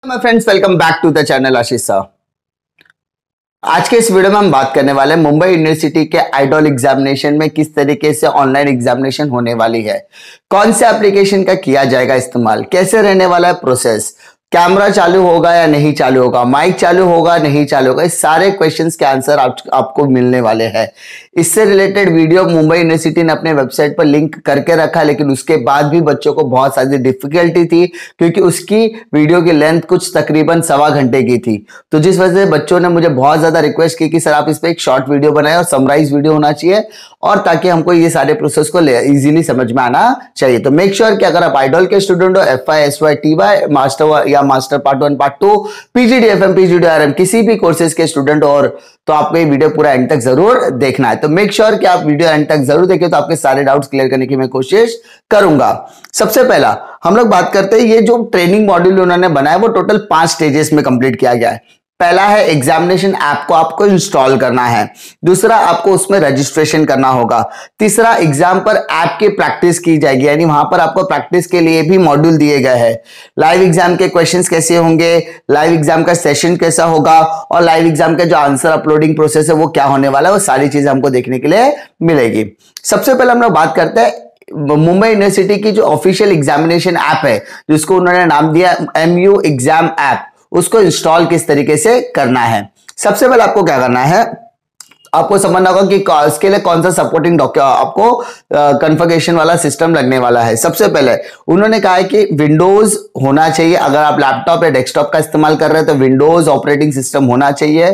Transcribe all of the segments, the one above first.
My friends, welcome back to the channel Ashish sir. आज के इस वीडियो में हम बात करने वाले हैं मुंबई यूनिवर्सिटी के आइडॉल एग्जामिनेशन में किस तरीके से ऑनलाइन एग्जामिनेशन होने वाली है, कौन से एप्लीकेशन का किया जाएगा इस्तेमाल, कैसे रहने वाला है प्रोसेस, कैमरा चालू होगा या नहीं चालू होगा, माइक चालू होगा नहीं चालू होगा, इस सारे क्वेश्चंस के आंसर आपको मिलने वाले हैं। इससे रिलेटेड वीडियो मुंबई यूनिवर्सिटी ने अपने वेबसाइट पर लिंक करके रखा, लेकिन उसके बाद भी बच्चों को बहुत सारी डिफिकल्टी थी क्योंकि उसकी वीडियो की लेंथ कुछ तकरीबन 1.25 घंटे की थी। तो जिस वजह से बच्चों ने मुझे बहुत ज्यादा रिक्वेस्ट की कि सर आप इस पर एक शॉर्ट वीडियो बनाए और समराइज वीडियो होना चाहिए, और ताकि हमको ये सारे प्रोसेस को इजीली समझ में आना चाहिए। तो मेक श्योर कि अगर आप आइडॉल के स्टूडेंट हो, FY, SY, TY, मास्टर या master part 1 part 2, PGDFM, PGDRM किसी भी कोर्सेज के स्टूडेंट हो, और तो आपको ये वीडियो पूरा एंड तक जरूर देखना है। तो मेक श्योर कि आप वीडियो एंड तक जरूर देखें, तो आपके सारे डाउट्स क्लियर करने की मैं कोशिश करूंगा। सबसे पहला हम लोग बात करते हैं, ये जो ट्रेनिंग मॉड्यूल उन्होंने बनाया वो टोटल 5 स्टेजेस में कंप्लीट किया गया है। पहला है एग्जामिनेशन ऐप को आपको इंस्टॉल करना है, दूसरा आपको उसमें रजिस्ट्रेशन करना होगा, तीसरा एग्जाम पर ऐप की प्रैक्टिस की जाएगी, यानी वहां पर आपको प्रैक्टिस के लिए भी मॉड्यूल दिए गए हैं। लाइव एग्जाम के क्वेश्चंस कैसे होंगे, लाइव एग्जाम का सेशन कैसा होगा, और लाइव एग्जाम का जो आंसर अपलोडिंग प्रोसेस है वो क्या होने वाला है, वो सारी चीजें हमको देखने के लिए मिलेगी। सबसे पहले हम लोग बात करते हैं मुंबई यूनिवर्सिटी की जो ऑफिशियल एग्जामिनेशन ऐप है, जिसको उन्होंने नाम दिया MU एग्जाम ऐप, उसको इंस्टॉल किस तरीके से करना है। सबसे पहले आपको क्या करना है, आपको समझना होगा कि इसके लिए कौन सा सपोर्टिंग आपको कॉन्फ़िगरेशन वाला सिस्टम लगने वाला है। सबसे पहले उन्होंने कहा है कि विंडोज होना चाहिए। अगर आप लैपटॉप या डेस्कटॉप का इस्तेमाल कर रहे हैं तो विंडोज ऑपरेटिंग सिस्टम होना चाहिए,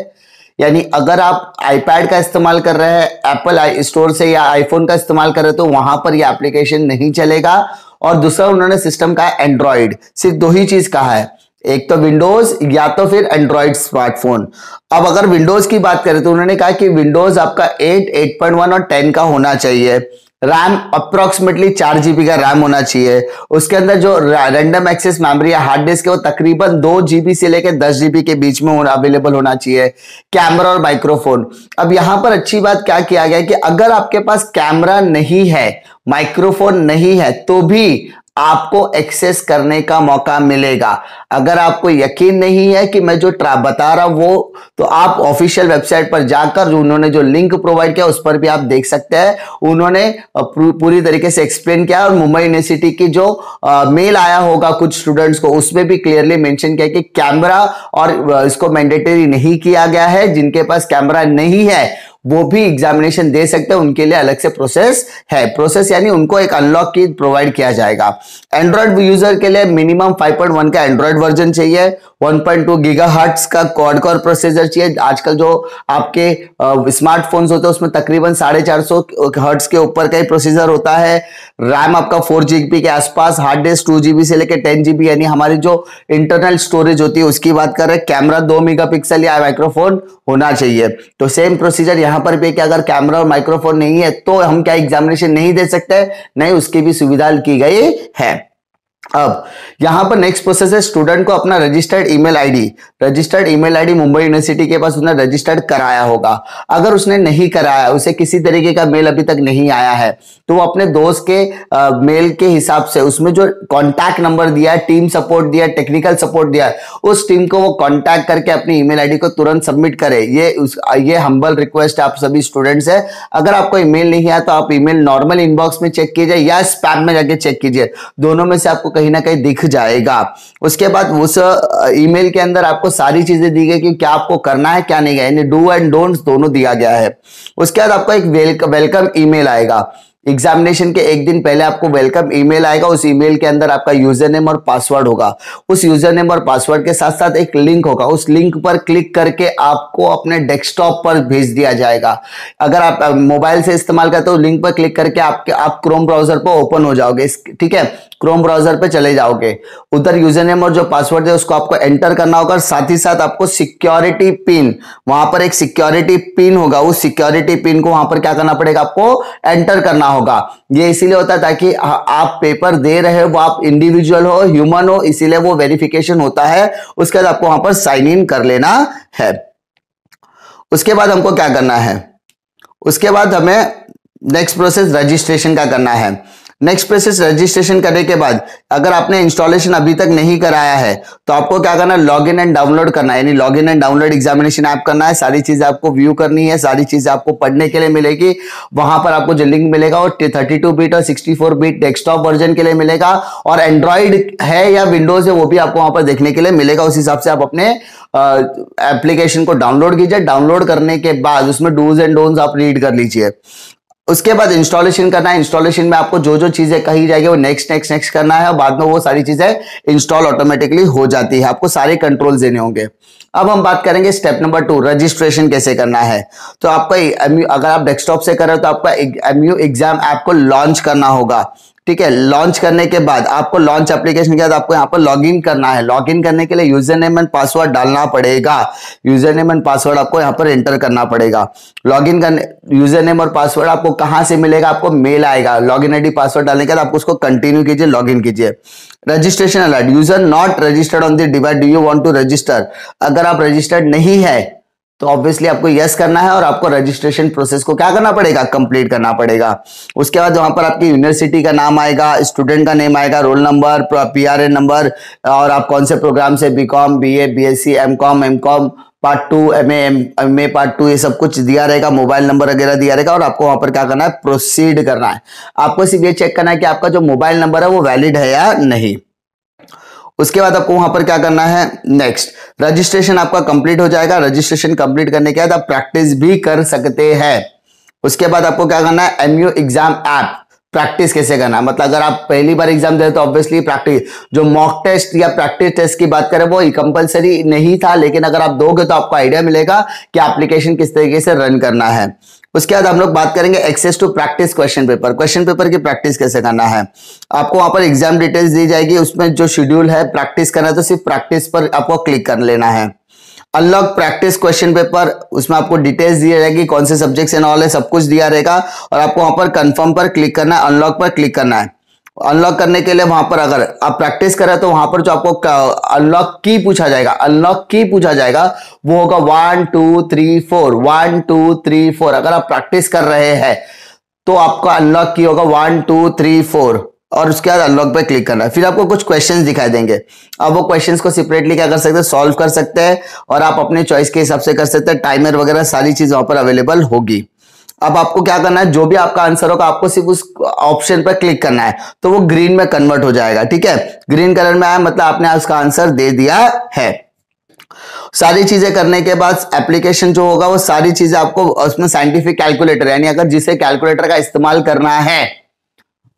यानी अगर आप आईपैड का इस्तेमाल कर रहे हैं एप्पल स्टोर से या आईफोन का इस्तेमाल कर रहे हैं तो वहां पर यह एप्लीकेशन नहीं चलेगा। और दूसरा उन्होंने सिस्टम का एंड्रॉइड, सिर्फ 2 ही चीज कहा है, एक तो विंडोज या तो फिर एंड्रॉइड स्मार्टफोन। अब अगर विंडोज की बात करें तो उन्होंने कहा कि विंडोज आपका 8, 8.1 और 10 का होना चाहिए। रैम अप्रोक्सीमेटली 4 GB का रैम होना चाहिए। उसके अंदर जो रैंडम एक्सेस मेमोरी या हार्ड डिस्क है वो तकरीबन 2 GB से लेकर 10 GB के बीच में अवेलेबल होना चाहिए। कैमरा और माइक्रोफोन, अब यहां पर अच्छी बात क्या किया गया कि अगर आपके पास कैमरा नहीं है, माइक्रोफोन नहीं है, तो भी आपको एक्सेस करने का मौका मिलेगा। अगर आपको यकीन नहीं है कि मैं जो बता रहा हूं वो, तो आप ऑफिशियल वेबसाइट पर जाकर जो उन्होंने जो लिंक प्रोवाइड किया उस पर भी आप देख सकते हैं। उन्होंने पूरी तरीके से एक्सप्लेन किया, और मुंबई यूनिवर्सिटी की जो मेल आया होगा कुछ स्टूडेंट्स को, उसमें भी क्लियरली मेंशन किया कि कैमरा और इसको मैंडेटरी नहीं किया गया है। जिनके पास कैमरा नहीं है वो भी एग्जामिनेशन दे सकते हैं, उनके लिए अलग से प्रोसेस है। प्रोसेस यानी उनको एक अनलॉक की प्रोवाइड किया जाएगा। एंड्रॉइड यूजर के लिए मिनिमम 5.1 का एंड्रॉइड वर्जन चाहिए, 1.2 गीगाहर्ट्ज का क्वाड कोर प्रोसेसर चाहिए। आजकल जो आपके स्मार्टफोन्स होते हैं उसमें तकरीबन 450 हर्ट्ज के ऊपर का ही प्रोसेसर होता है। रैम आपका 4 GB के आसपास, हार्ड डिस्क 2 GB से लेकर 10 GB, यानी हमारी जो इंटरनल स्टोरेज होती है उसकी बात कर रहे हैं। कैमरा 2 मेगापिक्सल या माइक्रोफोन होना चाहिए। तो सेम प्रोसीजर यहां पर भी कि अगर कैमरा और माइक्रोफोन नहीं है तो हम क्या एग्जामिनेशन नहीं दे सकते, नहीं, उसकी भी सुविधा की गई है। अब यहां पर नेक्स्ट प्रोसेस है, स्टूडेंट को अपना registered email ID Mumbai university के पास उसने रजिस्टर्ड कराया होगा। अगर उसने नहीं कराया, उसे किसी तरीके का मेल अभी तक नहीं आया है, तो वो अपने दोस्त के मेल के हिसाब से उसमें जो कॉन्टैक्ट नंबर दिया है, टीम सपोर्ट दिया है, टेक्निकल सपोर्ट दिया है, उस टीम को वो कॉन्टैक्ट करके अपनी ईमेल आईडी को तुरंत सबमिट करे। ये हम्बल रिक्वेस्ट है आप सभी स्टूडेंट्स है। अगर आपको ईमेल नहीं आया तो आप ईमेल नॉर्मल इनबॉक्स में चेक कीजिए या स्पैम में जाके चेक कीजिए, दोनों में से आपको कहीं ना कहीं दिख जाएगा। उसके बाद उस ईमेल के अंदर आपको सारी चीजें दी गई कि क्या आपको करना है क्या नहीं है, यानी डू एंड डोंट्स दोनों दिया गया है। उसके बाद आपको एक वेलकम ईमेल आएगा। एग्जामिनेशन के एक दिन पहले आपको वेलकम ईमेल आएगा। उस ईमेल के अंदर आपका यूजर नेम और पासवर्ड होगा। उस यूजर नेम और पासवर्ड के साथ साथ एक लिंक होगा। उस लिंक पर क्लिक करके आपको अपने डेस्कटॉप पर भेज दिया जाएगा। अगर आप मोबाइल से इस्तेमाल करते हो, लिंक पर क्लिक करके आप क्रोम ब्राउजर पर ओपन हो जाओगे, ठीक है, क्रोम ब्राउजर पे चले जाओगे। उधर यूजर नेम और जो पासवर्ड है उसको आपको एंटर करना होगा, और साथ ही साथ आपको सिक्योरिटी पिन, वहां पर एक सिक्योरिटी पिन होगा, उस सिक्योरिटी पिन को वहां पर क्या करना पड़ेगा, आपको एंटर करना होगा। ये इसीलिए होता है ताकि आप पेपर दे रहे हो, वो आप इंडिविजुअल हो, ह्यूमन हो, इसीलिए वो वेरिफिकेशन होता है। उसके बाद आपको वहां पर साइन इन कर लेना है। उसके बाद हमको क्या करना है, उसके बाद हमें नेक्स्ट प्रोसेस रजिस्ट्रेशन का करना है। नेक्स्ट प्रोसेस रजिस्ट्रेशन करने के बाद अगर आपने इंस्टॉलेशन अभी तक नहीं कराया है तो आपको क्या करना है, लॉग इन एंड डाउनलोड करना है, यानी log in and download examination app करना है। सारी चीजें आपको व्यू करनी है, सारी चीजें आपको पढ़ने के लिए मिलेगी। वहां पर आपको जो लिंक मिलेगा वो 32 बिट और 64 बिट डेस्कटॉप वर्जन के लिए मिलेगा, और एंड्रॉइड है या विंडोज है वो भी आपको वहां पर देखने के लिए मिलेगा। उस हिसाब से आप अपने एप्लीकेशन को डाउनलोड कीजिए। डाउनलोड करने के बाद उसमें डूज एंड डोंट्स आप रीड कर लीजिए। उसके बाद इंस्टॉलेशन करना है। इंस्टॉलेशन में आपको जो जो चीजें कही जाएगी वो नेक्स्ट नेक्स्ट नेक्स्ट करना है, और बाद में वो सारी चीजें इंस्टॉल ऑटोमेटिकली हो जाती है। आपको सारे कंट्रोल देने होंगे। अब हम बात करेंगे स्टेप नंबर 2, रजिस्ट्रेशन कैसे करना है। तो आपका अगर आप डेस्कटॉप से कर रहे हो तो आपका एमयू एग्जाम ऐप को लॉन्च करना होगा। ठीक है, लॉन्च करने के बाद आपको लॉन्च एप्लीकेशन के बाद आपको यहाँ पर लॉगिन करना है। लॉगिन करने के लिए यूजर नेम एंड पासवर्ड डालना पड़ेगा। यूजर नेम एंड पासवर्ड आपको यहाँ पर एंटर करना पड़ेगा। लॉगिन करने यूजर नेम और पासवर्ड आपको कहां से मिलेगा, आपको मेल आएगा। लॉगिन आईडी पासवर्ड डालने के बाद आपको उसको कंटिन्यू कीजिए, लॉगिन कीजिए। Registration alert, user not registered on the device, do you want to register. अगर आप रजिस्टर्ड नहीं है तो ऑब्वियसली आपको यस करना है, और आपको रजिस्ट्रेशन प्रोसेस को क्या करना पड़ेगा, कंप्लीट करना पड़ेगा। उसके बाद वहां पर आपकी यूनिवर्सिटी का नाम आएगा, स्टूडेंट का नेम आएगा, रोल नंबर, पीआरएन नंबर, और आप कौन से प्रोग्राम से, BCom, BA, BSc, MCom part 2, MA part 2, ये सब कुछ दिया रहेगा। मोबाइल नंबर वगैरह दिया रहेगा, और आपको वहां पर क्या करना है, प्रोसीड करना है। आपको सिर्फ ये चेक करना है कि आपका जो मोबाइल नंबर है वो वैलिड है या नहीं। उसके बाद आपको वहां पर क्या करना है, नेक्स्ट रजिस्ट्रेशन आपका कंप्लीट हो जाएगा। रजिस्ट्रेशन कंप्लीट करने के बाद आप प्रैक्टिस भी कर सकते हैं। उसके बाद आपको क्या करना है, एमयू एग्जाम ऐप प्रैक्टिस कैसे करना है। मतलब अगर आप पहली बार एग्जाम दे तो ऑब्वियसली प्रैक्टिस, जो मॉक टेस्ट या प्रैक्टिस टेस्ट की बात करें वो कंपलसरी नहीं था, लेकिन अगर आप दोगे तो आपको आइडिया मिलेगा कि एप्लीकेशन किस तरीके से रन करना है। उसके बाद हम लोग बात करेंगे access to practice question paper. Question paper की प्रैक्टिस कैसे करना है। आपको वहां पर एग्जाम डिटेल्स दी जाएगी, उसमें जो शेड्यूल है प्रैक्टिस करना है तो सिर्फ प्रैक्टिस पर आपको क्लिक कर लेना है। अनलॉक प्रैक्टिस क्वेश्चन पेपर, उसमें आपको डिटेल्स दी रहेगी, कौन से सब्जेक्ट्स एंड ऑल है, सब कुछ दिया रहेगा, और आपको वहां पर कंफर्म पर क्लिक करना है, अनलॉक पर क्लिक करना है। अनलॉक करने के लिए वहां पर अगर आप प्रैक्टिस कर रहे हो तो वहां पर जो आपको अनलॉक की पूछा जाएगा, अनलॉक की पूछा जाएगा, वो होगा 1 2 3 4, 1 2 3 4। अगर आप प्रैक्टिस कर रहे हैं तो आपका अनलॉक की होगा 1 2 3 4, और उसके बाद अनलॉक पे क्लिक करना है। फिर आपको कुछ क्वेश्चंस दिखाई देंगे। अब वो क्वेश्चंस को सेपरेटली क्या कर सकते हैं, सॉल्व कर सकते हैं, और आप अपने चॉइस के हिसाब से कर सकते हैं। टाइमर वगैरह सारी चीज वहां पर अवेलेबल होगी। अब आपको क्या करना है, जो भी आपका आंसर होगा आपको सिर्फ उस ऑप्शन पर क्लिक करना है, तो वो ग्रीन में कन्वर्ट हो जाएगा। ठीक है, ग्रीन कलर में आया मतलब आपने उसका आंसर दे दिया है। सारी चीजें करने के बाद एप्लीकेशन जो होगा वो सारी चीजें आपको उसमें साइंटिफिक कैलकुलेटर, यानी अगर जिसे कैलकुलेटर का इस्तेमाल करना है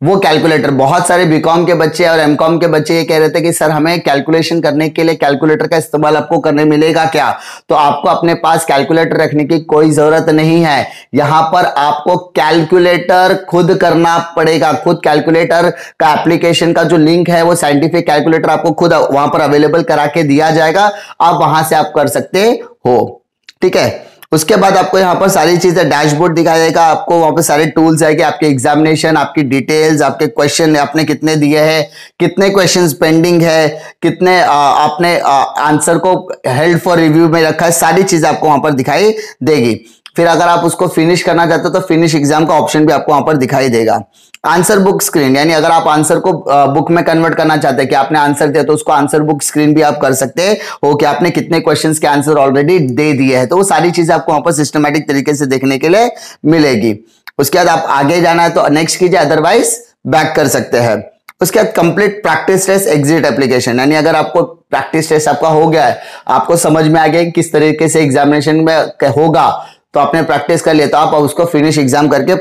वो कैलकुलेटर, बहुत सारे बीकॉम के बच्चे और एमकॉम के बच्चे ये कह रहे थे कि सर हमें कैलकुलेशन करने के लिए कैलकुलेटर का इस्तेमाल आपको करने मिलेगा क्या। तो आपको अपने पास कैलकुलेटर रखने की कोई जरूरत नहीं है। यहां पर आपको कैलकुलेटर खुद करना पड़ेगा। खुद कैलकुलेटर का एप्लीकेशन का जो लिंक है वो साइंटिफिक कैलकुलेटर आपको खुद वहां पर अवेलेबल करा के दिया जाएगा। आप वहां से आप कर सकते हो। ठीक है, उसके बाद आपको यहाँ पर सारी चीजें डैशबोर्ड दिखाई देगा। आपको वहां पर सारे टूल्स आएंगे, आपके एग्जामिनेशन, आपकी डिटेल्स, आपके क्वेश्चन आपने कितने दिए हैं, कितने क्वेश्चंस पेंडिंग है, कितने आपने आंसर को हेल्ड फॉर रिव्यू में रखा है, सारी चीजें आपको वहां पर दिखाई देगी। फिर अगर आप उसको फिनिश करना चाहते हो तो फिनिश एग्जाम का ऑप्शन भी आपको वहां पर दिखाई देगा। आंसर बुक स्क्रीन, यानी अगर आप आंसर को बुक में कन्वर्ट करना चाहते हैं कि आपने आंसर दिया तो उसको आंसर बुक स्क्रीन भी आप कर सकते हो कि आपने कितने क्वेश्चंस के आंसर ऑलरेडी दे दिए हैं। तो वो सारी चीजें आपको वहां पर सिस्टमैटिक तरीके से देखने के लिए मिलेगी। उसके बाद आप आगे जाना है तो नेक्स्ट कीजिए, अदरवाइज बैक कर सकते हैं। उसके बाद complete practice test exit application, यानी अगर आपको प्रैक्टिस टेस्ट आपका हो गया है, आपको समझ में आ गया किस तरीके से एग्जामिनेशन में होगा, तो आपने प्रैक्टिस कर लिया तो आप उसको फिनिश एग्जाम करके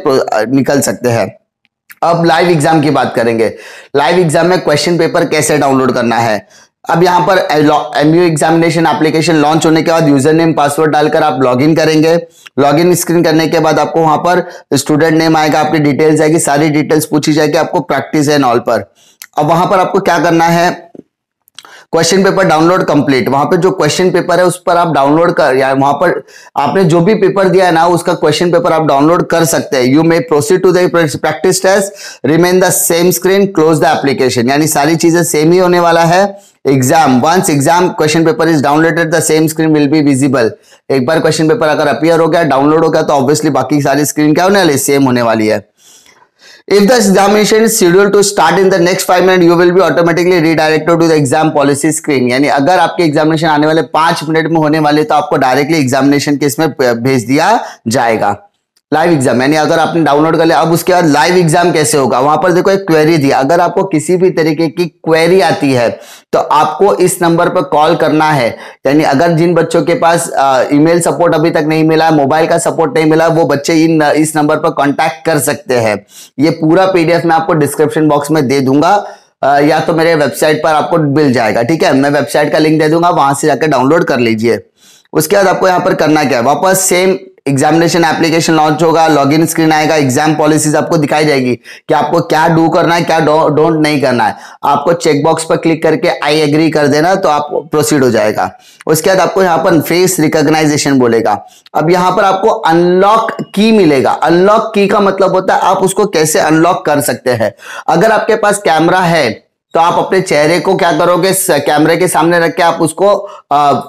निकल सकते हैं। अब लाइव एग्जाम की बात करेंगे। लाइव एग्जाम में क्वेश्चन पेपर कैसे डाउनलोड करना है। अब यहां पर एमयू एग्जामिनेशन एप्लीकेशन लॉन्च होने के बाद यूजर नेम पासवर्ड डालकर आप लॉगिन करेंगे। लॉगिन स्क्रीन करने के बाद आपको वहां पर स्टूडेंट नेम आएगा, आपकी डिटेल्स आएगी, सारी डिटेल्स पूछी जाएगी आपको प्रैक्टिस एंड ऑल पर। अब वहां पर आपको क्या करना है, क्वेश्चन पेपर डाउनलोड कंप्लीट। वहां पे जो क्वेश्चन पेपर है उस पर आप डाउनलोड कर, या वहां पर आपने जो भी पेपर दिया है ना उसका क्वेश्चन पेपर आप डाउनलोड कर सकते हैं। You may proceed to the practice test, remain the same screen, close the application, यानी सारी चीजें सेम ही होने वाला है। Exam once exam question paper is downloaded the same screen will be visible. एक बार क्वेश्चन पेपर अगर अपीयर हो गया, डाउनलोड हो गया, तो ऑब्वियसली बाकी सारी स्क्रीन क्या होने वाली, सेम होने वाली है। If the examination is scheduled to start in the next 5 minutes, you will be automatically redirected to the exam policy screen. यानी अगर आपके एग्जामिनेशन आने वाले 5 मिनट में होने वाले तो आपको डायरेक्टली एग्जामिनेशन के इसमें भेज दिया जाएगा। लाइव एग्जाम यानी अगर आपने डाउनलोड कर लिया, अब उसके बाद लाइव एग्जाम कैसे होगा, वहां पर देखो एक क्वेरी दी, अगर आपको किसी भी तरीके की क्वेरी आती है तो आपको इस नंबर पर कॉल करना है। यानी अगर जिन बच्चों के पास ईमेल सपोर्ट अभी तक नहीं मिला, मोबाइल का सपोर्ट नहीं मिला, वो बच्चे इस नंबर पर कांटेक्ट कर सकते हैं। ये पूरा पीडीएफ मैं आपको डिस्क्रिप्शन बॉक्स में दे दूंगा या तो मेरे वेबसाइट पर आपको मिल जाएगा, ठीक है। मैं वेबसाइट का लिंक दे दूंगा, वहां से जाकर डाउनलोड कर लीजिए। उसके बाद आपको यहाँ पर करना क्या है, वापस सेम एग्जामिनेशन एप्लीकेशन लॉन्च होगा, लॉगिन स्क्रीन आएगा, एग्जाम पॉलिसीज आपको दिखाई जाएगी कि आपको क्या डू करना है, क्या डोंट नहीं करना है। आपको चेकबॉक्स पर क्लिक करके आई एग्री कर देना तो आप प्रोसीड हो जाएगा। उसके बाद आपको यहाँ पर फेस रिकॉग्नाइजेशन बोलेगा। अब यहाँ पर आपको अनलॉक की मिलेगा। अनलॉक की का मतलब होता है आप उसको कैसे अनलॉक कर सकते हैं। अगर आपके पास कैमरा है तो आप अपने चेहरे को क्या करोगे, कैमरे के सामने रख के आप उसको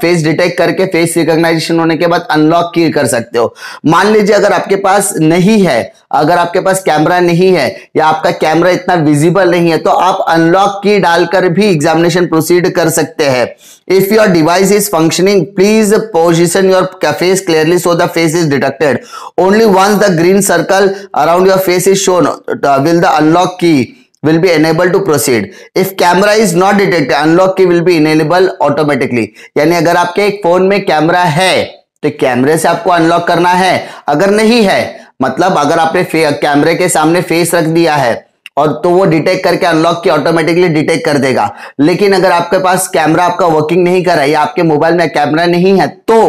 फेस डिटेक्ट करके फेस रिकॉग्नाइजेशन होने के बाद अनलॉक की कर सकते हो। मान लीजिए अगर आपके पास नहीं है, अगर आपके पास कैमरा नहीं है या आपका कैमरा इतना विजिबल नहीं है तो आप अनलॉक की डालकर भी एग्जामिनेशन प्रोसीड कर सकते हैं। If your device is functioning please position your face clearly so the face is detected. Only once the green circle around your face is shown will the unlock key will be enabled to proceed. If camera is not detected, unlock key will be enabled automatically. यानी अगर आपके एक phone में camera है तो कैमरे से आपको अनलॉक करना है, अगर नहीं है मतलब अगर आपने कैमरे के सामने फेस रख दिया है और तो वो डिटेक्ट करके अनलॉक की ऑटोमेटिकली डिटेक्ट कर देगा। लेकिन अगर आपके पास कैमरा आपका वर्किंग नहीं कर रहा है या आपके मोबाइल में कैमरा नहीं है तो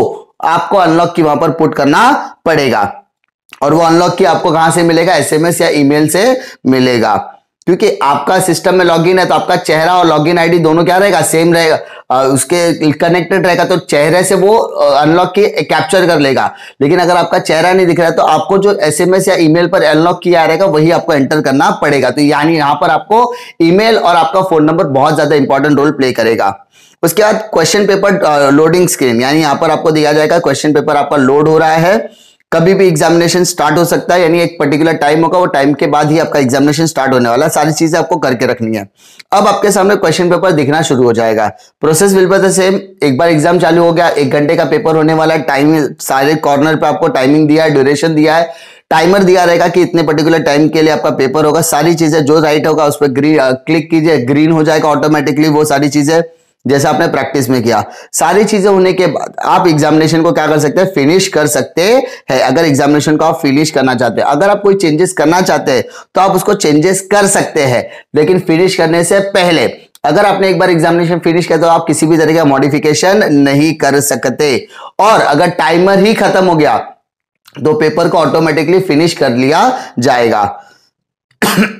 आपको अनलॉक की वहां पर पुट करना पड़ेगा। और वो अनलॉक की आपको कहां से मिलेगा, एसएमएस या ईमेल से मिलेगा। क्योंकि आपका सिस्टम में लॉगिन है तो आपका चेहरा और लॉगिन आईडी दोनों क्या रहेगा, सेम रहेगा, उसके कनेक्टेड रहेगा तो चेहरे से वो अनलॉक की कैप्चर कर लेगा। लेकिन अगर आपका चेहरा नहीं दिख रहा है तो आपको जो एसएमएस या ईमेल पर अनलॉक किया रहेगा वही आपको एंटर करना पड़ेगा। तो यानी यहां पर आपको ईमेल और आपका फोन नंबर बहुत ज्यादा इंपॉर्टेंट रोल प्ले करेगा। उसके बाद क्वेश्चन पेपर लोडिंग स्क्रीन, यानी यहां पर आपको दिया जाएगा क्वेश्चन पेपर आपका लोड हो रहा है, कभी भी एग्जामिनेशन स्टार्ट हो सकता है, यानी एक पर्टिकुलर टाइम होगा, वो टाइम के बाद ही आपका एग्जामिनेशन स्टार्ट होने वाला है। सारी चीजें आपको करके रखनी है। अब आपके सामने क्वेश्चन पेपर दिखना शुरू हो जाएगा। Process will be the same. एक बार एग्जाम चालू हो गया, 1 घंटे का पेपर होने वाला है। टाइम सारे कॉर्नर पे आपको टाइमिंग दिया है, ड्यूरेशन दिया है, टाइमर दिया रहेगा कि इतने पर्टिकुलर टाइम के लिए आपका पेपर होगा। सारी चीजें जो राइट होगा उस पर क्लिक कीजिए, ग्रीन हो जाएगा ऑटोमेटिकली वो सारी चीजें जैसा आपने प्रैक्टिस में किया। सारी चीजें होने के बाद आप एग्जामिनेशन को क्या कर सकते हैं, फिनिश कर सकते हैं। अगर एग्जामिनेशन को आप फिनिश करना चाहते हैं, अगर आप कोई चेंजेस करना चाहते हैं तो आप उसको चेंजेस कर सकते हैं, लेकिन फिनिश करने से पहले अगर आपने एक बार एग्जामिनेशन फिनिश किया तो आप किसी भी तरह का मॉडिफिकेशन नहीं कर सकते। और अगर टाइमर ही खत्म हो गया तो पेपर को ऑटोमेटिकली फिनिश कर लिया जाएगा।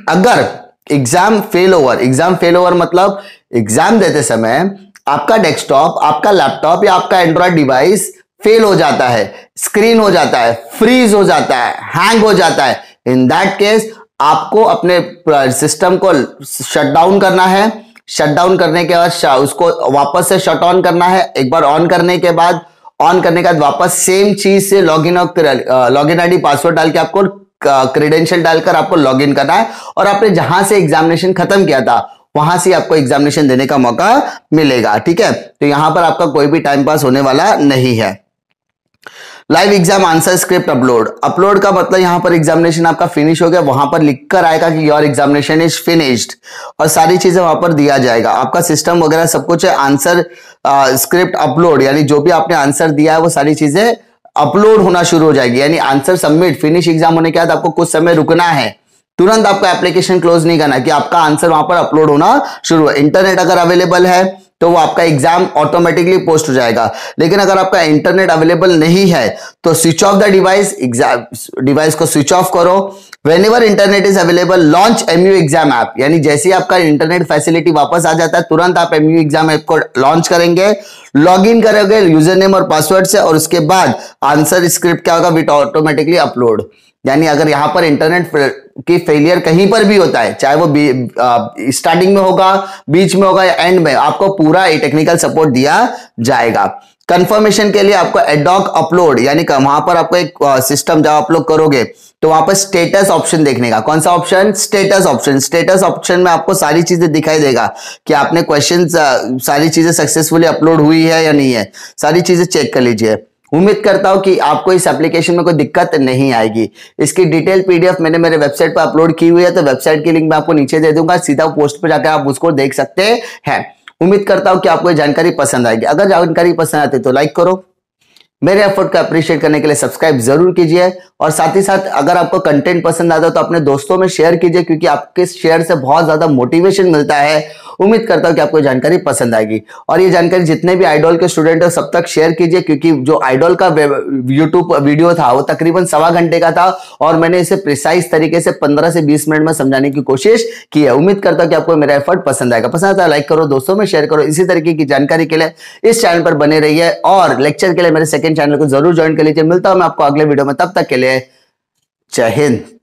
अगर एग्जाम फेल ओवर मतलब एग्जाम देते समय आपका डेस्कटॉप, आपका लैपटॉप या आपका एंड्रॉयड डिवाइस फेल हो जाता है, स्क्रीन हो जाता है, फ्रीज हो जाता है, हैंग हो जाता है, इन दैट केस आपको अपने सिस्टम को शट डाउन करना है। शट डाउन करने के बाद उसको वापस से शट ऑन करना है। एक बार ऑन करने के बाद वापस सेम चीज से लॉगिन आईडी पासवर्ड डाल के आपको क्रेडेंशियल डालकर आपको लॉगिन करना है और आपने जहां से एग्जामिनेशन खत्म किया था वहां से आपको एग्जामिनेशन देने का मौका मिलेगा। ठीक है, तो यहां पर आपका कोई भी टाइम पास होने वाला नहीं है। Live exam answer script upload का मतलब यहां पर एग्जामिनेशन आपका फिनिश हो गया, वहां पर लिखकर आएगा कि योर एग्जामिनेशन इज फिनिश्ड और सारी चीजें वहां पर दिया जाएगा। आपका सिस्टम वगैरह सब कुछ है। आंसर स्क्रिप्ट अपलोड यानी जो भी आपने आंसर दिया है वो सारी चीजें अपलोड होना शुरू हो जाएगी। यानी आंसर सबमिट फिनिश एग्जाम होने के बाद आपको कुछ समय रुकना है, तुरंत आपका एप्लीकेशन क्लोज नहीं करना कि आपका आंसर वहां पर अपलोड होना शुरू है। इंटरनेट अगर अवेलेबल है तो वो आपका एग्जाम ऑटोमेटिकली पोस्ट हो जाएगा। लेकिन अगर आपका इंटरनेट अवेलेबल नहीं है तो स्विच ऑफ द डिवाइस को स्विच ऑफ करो। Whenever internet is available launch MU exam app, यानी जैसे ही आपका इंटरनेट फैसिलिटी वापस आ जाता है तुरंत आप एमयू एग्जाम ऐप को लॉन्च करेंगे, लॉग इन करोगे यूजर नेम और पासवर्ड से और उसके बाद आंसर स्क्रिप्ट क्या होगा, विट ऑटोमेटिकली अपलोड। यानी अगर यहां पर इंटरनेट की फेलियर कहीं पर भी होता है, चाहे वो स्टार्टिंग में होगा, बीच में होगा या एंड में, आपको पूरा टेक्निकल सपोर्ट दिया जाएगा। कंफर्मेशन के लिए आपको एडॉक अपलोड यानी कि वहां पर आपको एक सिस्टम जब अपलोड करोगे तो वहां पर स्टेटस ऑप्शन देखने का, कौन सा option, status option. Status option में आपको सारी चीजें दिखाई देगा कि आपने क्वेश्चन सारी चीजें सक्सेसफुली अपलोड हुई है या नहीं है, सारी चीजें चेक कर लीजिए। उम्मीद करता हूं कि आपको इस एप्लीकेशन में कोई दिक्कत नहीं आएगी। इसकी डिटेल पीडीएफ मैंने मेरे वेबसाइट पर अपलोड की हुई है, तो वेबसाइट की लिंक मैं आपको नीचे दे दूंगा, सीधा पोस्ट पर जाकर आप उसको देख सकते हैं। उम्मीद करता हूं कि आपको ये जानकारी पसंद आएगी। अगर जानकारी पसंद आती है तो लाइक करो, मेरे एफर्ट को अप्रिशिएट करने के लिए सब्सक्राइब जरूर कीजिए, और साथ ही साथ अगर आपको कंटेंट पसंद आता है तो अपने दोस्तों में शेयर कीजिए, क्योंकि आपके शेयर से बहुत ज्यादा मोटिवेशन मिलता है। उम्मीद करता हूं कि आपको जानकारी पसंद आएगी, और ये जानकारी जितने भी आइडॉल के स्टूडेंट है सब तक शेयर कीजिए, क्योंकि जो आइडॉल का यूट्यूब वीडियो था वो तकरीबन 1.25 घंटे का था, और मैंने इसे प्रिसाइज तरीके से 15 से 20 मिनट में समझाने की कोशिश की है। उम्मीद करता हूं कि आपको मेरा एफर्ट पसंद आएगा। पसंद आता है लाइक करो, दोस्तों में शेयर करो। इसी तरीके की जानकारी के लिए इस चैनल पर बने रहिए, और लेक्चर के लिए मेरे सेकंड चैनल को जरूर ज्वाइन कर लीजिए। मिलता हूं मैं आपको अगले वीडियो में, तब तक के लिए जय हिंद।